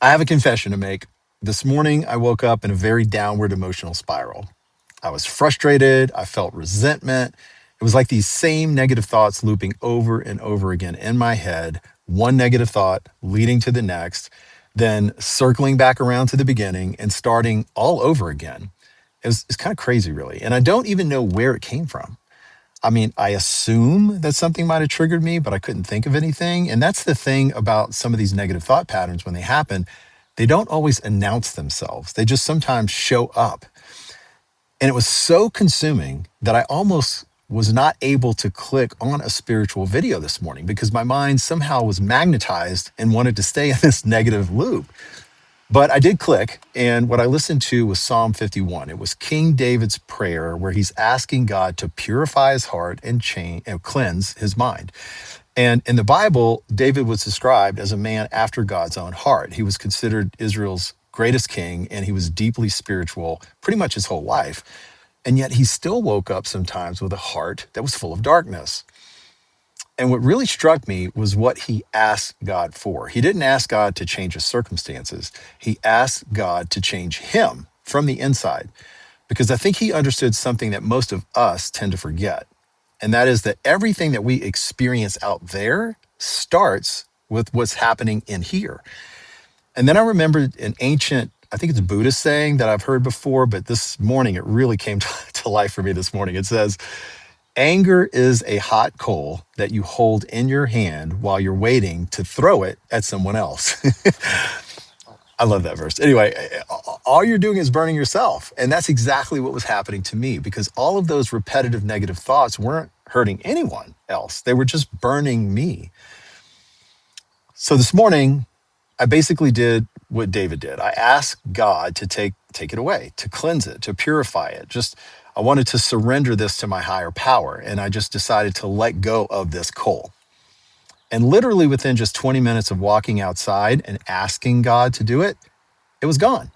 I have a confession to make. This morning, I woke up in a very downward emotional spiral. I was frustrated. I felt resentment. It was like these same negative thoughts looping over and over again in my head, one negative thought leading to the next, then circling back around to the beginning and starting all over again. It's kind of crazy, really. And I don't even know where it came from. I mean, I assume that something might have triggered me, but I couldn't think of anything. And that's the thing about some of these negative thought patterns when they happen. They don't always announce themselves, they just sometimes show up. And it was so consuming that I almost was not able to click on a spiritual video this morning because my mind somehow was magnetized and wanted to stay in this negative loop. But I did click, and what I listened to was Psalm 51. It was King David's prayer where he's asking God to purify his heart and change and cleanse his mind. And in the Bible, David was described as a man after God's own heart. He was considered Israel's greatest king, and he was deeply spiritual pretty much his whole life. And yet he still woke up sometimes with a heart that was full of darkness. And what really struck me was what he asked God for. He didn't ask God to change his circumstances. He asked God to change him from the inside, because I think he understood something that most of us tend to forget. And that is that everything that we experience out there starts with what's happening in here. And then I remembered an ancient, I think it's a Buddhist saying that I've heard before, but this morning it really came to life for me this morning. It says, anger is a hot coal that you hold in your hand while you're waiting to throw it at someone else. I love that verse. Anyway, all you're doing is burning yourself. And that's exactly what was happening to me because all of those repetitive negative thoughts weren't hurting anyone else. They were just burning me. So this morning, I basically did what David did. I asked God to take it away, to cleanse it, to purify it. Just I wanted to surrender this to my higher power, and I just decided to let go of this coal. And literally within just 20 minutes of walking outside and asking God to do it, it was gone.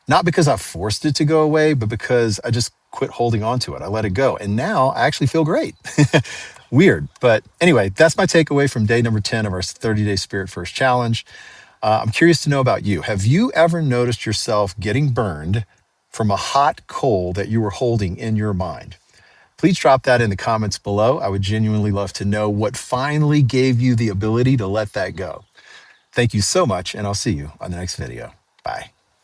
Not because I forced it to go away, but because I just quit holding on to it. I let it go. And now I actually feel great. Weird. But anyway, that's my takeaway from day number 10 of our 30-day Spirit First Challenge. I'm curious to know about you. Have you ever noticed yourself getting burned from a hot coal that you were holding in your mind? Please drop that in the comments below. I would genuinely love to know what finally gave you the ability to let that go. Thank you so much, and I'll see you on the next video. Bye.